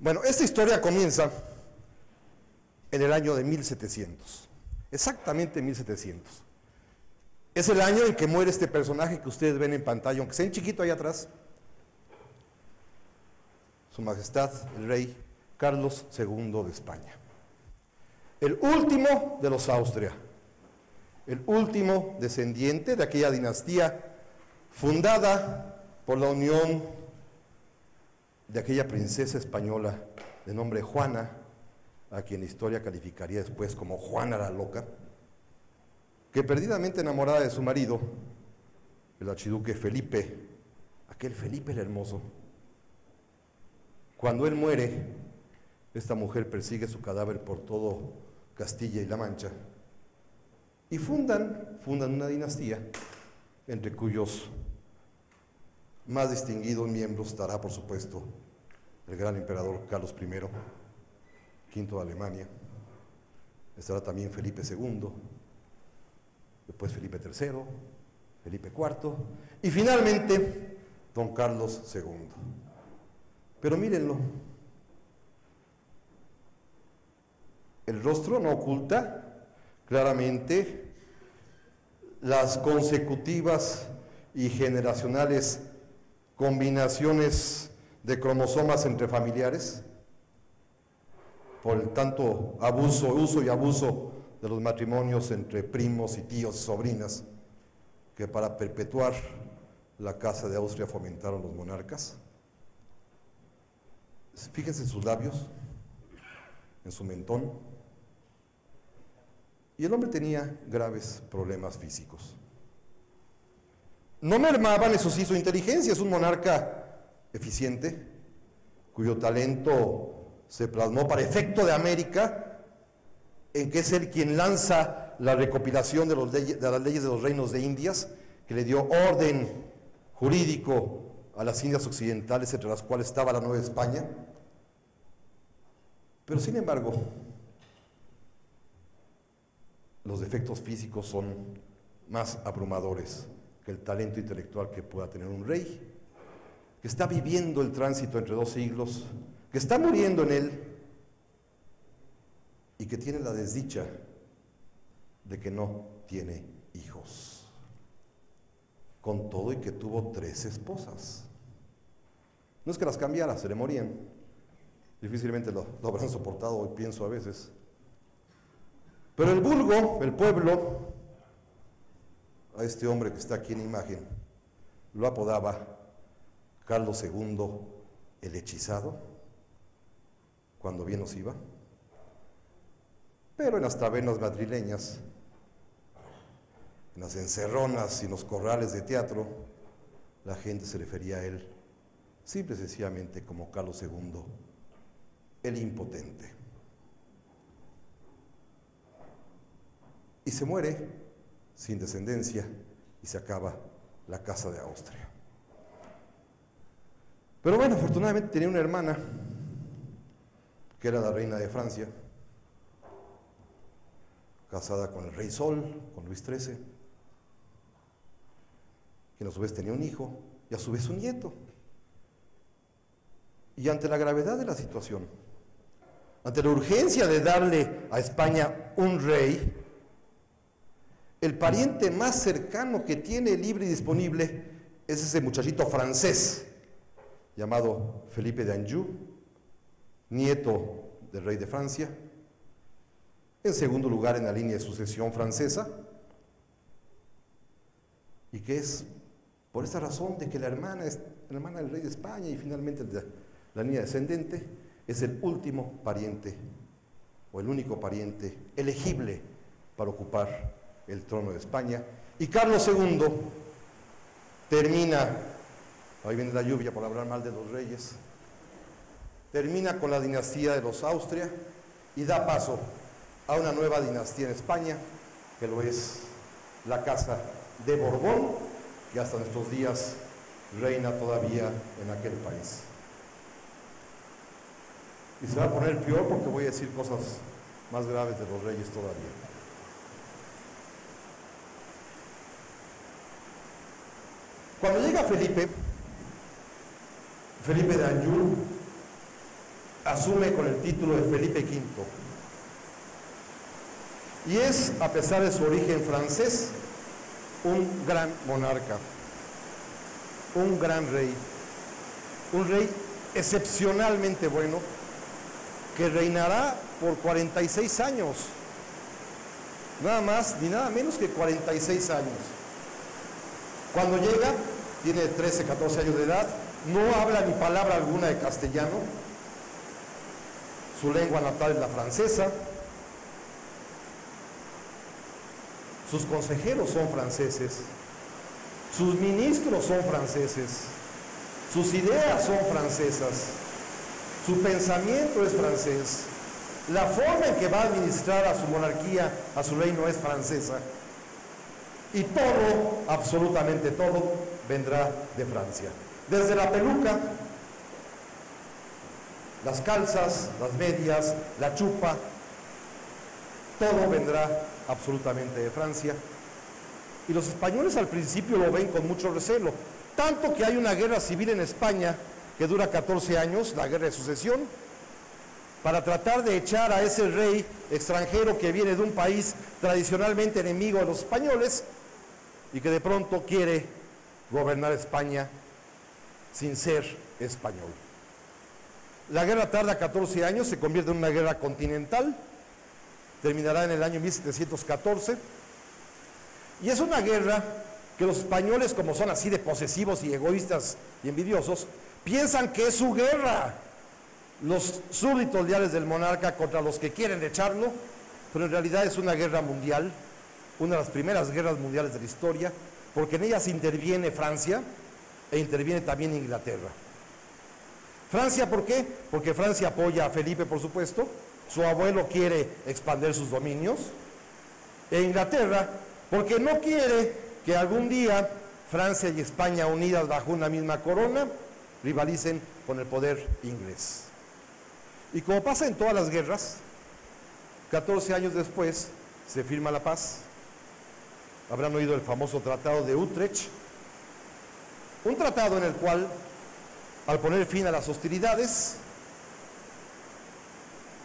Bueno, esta historia comienza en el año de 1700, exactamente 1700. Es el año en que muere este personaje que ustedes ven en pantalla, aunque sea en chiquito ahí atrás. Su Majestad, el rey Carlos II de España. El último de los Austria, el último descendiente de aquella dinastía fundada por la unión de aquella princesa española de nombre Juana, a quien la historia calificaría después como Juana la Loca, que perdidamente enamorada de su marido, el archiduque Felipe, aquel Felipe el Hermoso, cuando él muere, esta mujer persigue su cadáver por todo Castilla y La Mancha y fundan una dinastía entre cuyos más distinguidos miembros estará, por supuesto, el gran emperador Carlos I, V de Alemania, estará también Felipe II, después Felipe III, Felipe IV y finalmente don Carlos II. Pero mírenlo, el rostro no oculta claramente las consecutivas y generacionales combinaciones de cromosomas entre familiares, por el tanto uso y abuso de los matrimonios entre primos y tíos y sobrinas, que para perpetuar la casa de Austria fomentaron los monarcas. Fíjense en sus labios, en su mentón, y el hombre tenía graves problemas físicos. No mermaban, eso sí, su inteligencia. Es un monarca eficiente, cuyo talento se plasmó para efecto de América, en que es él quien lanza la recopilación de las leyes de los reinos de Indias, que le dio orden jurídico a las Indias occidentales, entre las cuales estaba la Nueva España. Pero sin embargo, los defectos físicos son más abrumadores que el talento intelectual que pueda tener un rey, que está viviendo el tránsito entre dos siglos, que está muriendo en él y que tiene la desdicha de que no tiene hijos, con todo y que tuvo 3 esposas. No es que las cambiara, se le morían. Difícilmente lo habrán soportado, hoy pienso a veces. Pero el vulgo, el pueblo, a este hombre que está aquí en imagen, lo apodaba Carlos II el hechizado, cuando bien nos iba. Pero en las tabernas madrileñas, en las encerronas y en los corrales de teatro, la gente se refería a él simple y sencillamente como Carlos II el impotente. Y se muere sin descendencia y se acaba la casa de Austria. Pero bueno, afortunadamente tenía una hermana que era la reina de Francia, casada con el rey Sol, con Luis XIII, quien a su vez tenía un hijo y a su vez un nieto. Y ante la gravedad de la situación, ante la urgencia de darle a España un rey, el pariente más cercano que tiene libre y disponible es ese muchachito francés llamado Felipe de Anjou, nieto del rey de Francia, en segundo lugar en la línea de sucesión francesa, y que es por esta razón de que la hermana es la hermana del rey de España y finalmente la línea descendente, es el último pariente o el único pariente elegible para ocupar el trono de España. Y Carlos II termina, ahí viene la lluvia por hablar mal de los reyes, termina con la dinastía de los Austria y da paso a una nueva dinastía en España, que lo es la casa de Borbón, que hasta nuestros días reina todavía en aquel país. Y se va a poner peor porque voy a decir cosas más graves de los reyes todavía. Cuando llega Felipe de Anjou, asume con el título de Felipe V. Y es, a pesar de su origen francés, un gran monarca, un gran rey, un rey excepcionalmente bueno, que reinará por 46 años, nada más ni nada menos que 46 años. Cuando llega, tiene 13, 14 años de edad, no habla ni palabra alguna de castellano, su lengua natal es la francesa, sus consejeros son franceses, sus ministros son franceses, sus ideas son francesas, su pensamiento es francés, la forma en que va a administrar a su monarquía, a su reino, es francesa, y todo, absolutamente todo, vendrá de Francia. Desde la peluca, las calzas, las medias, la chupa, todo vendrá absolutamente de Francia. Y los españoles al principio lo ven con mucho recelo, tanto que hay una guerra civil en España que dura 14 años, la guerra de sucesión, para tratar de echar a ese rey extranjero que viene de un país tradicionalmente enemigo de los españoles y que de pronto quiere gobernar España sin ser español. La guerra tarda 14 años, se convierte en una guerra continental, terminará en el año 1714, y es una guerra que los españoles, como son así de posesivos y egoístas y envidiosos, piensan que es su guerra, los súbditos leales del monarca contra los que quieren echarlo, pero en realidad es una guerra mundial, una de las primeras guerras mundiales de la historia, porque en ellas interviene Francia e interviene también Inglaterra. Francia, ¿por qué? Porque Francia apoya a Felipe, por supuesto, su abuelo quiere expandir sus dominios, e Inglaterra, porque no quiere que algún día Francia y España unidas bajo una misma corona rivalicen con el poder inglés. Y como pasa en todas las guerras, 14 años después se firma la paz. Habrán oído el famoso Tratado de Utrecht, un tratado en el cual, al poner fin a las hostilidades,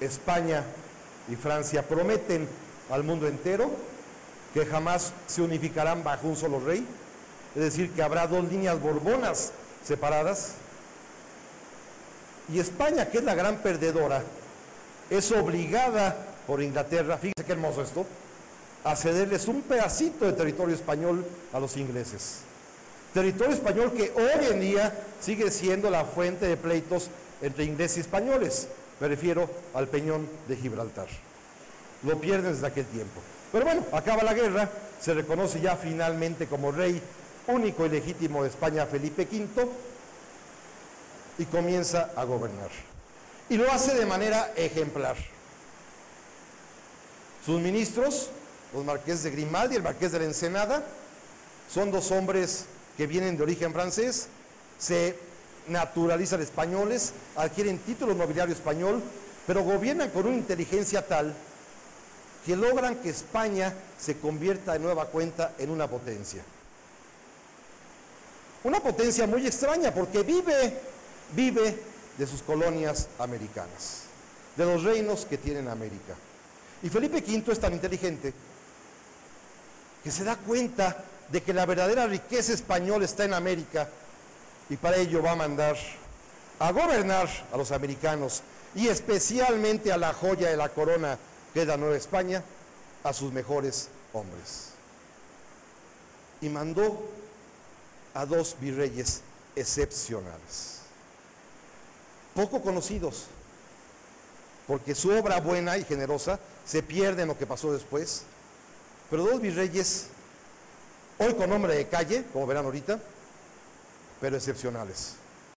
España y Francia prometen al mundo entero que jamás se unificarán bajo un solo rey, es decir, que habrá dos líneas borbonas separadas, y España, que es la gran perdedora, es obligada por Inglaterra, fíjense qué hermoso esto, a cederles un pedacito de territorio español a los ingleses. Territorio español que hoy en día sigue siendo la fuente de pleitos entre ingleses y españoles. Me refiero al Peñón de Gibraltar. Lo pierden desde aquel tiempo. Pero bueno, acaba la guerra, se reconoce ya finalmente como rey único y legítimo de España Felipe V y comienza a gobernar. Y lo hace de manera ejemplar. Sus ministros, los marqués de Grimaldi y el marqués de la Ensenada, son dos hombres que vienen de origen francés, se naturalizan españoles, adquieren título nobiliario español, pero gobiernan con una inteligencia tal que logran que España se convierta de nueva cuenta en una potencia. Una potencia muy extraña porque vive de sus colonias americanas, de los reinos que tienen América. Y Felipe V es tan inteligente que se da cuenta de que la verdadera riqueza española está en América y para ello va a mandar a gobernar a los americanos y especialmente a la joya de la corona que es la Nueva España, a sus mejores hombres. Y mandó a dos virreyes excepcionales, poco conocidos, porque su obra buena y generosa se pierde en lo que pasó después, pero dos virreyes, hoy con nombre de calle, como verán ahorita, pero excepcionales.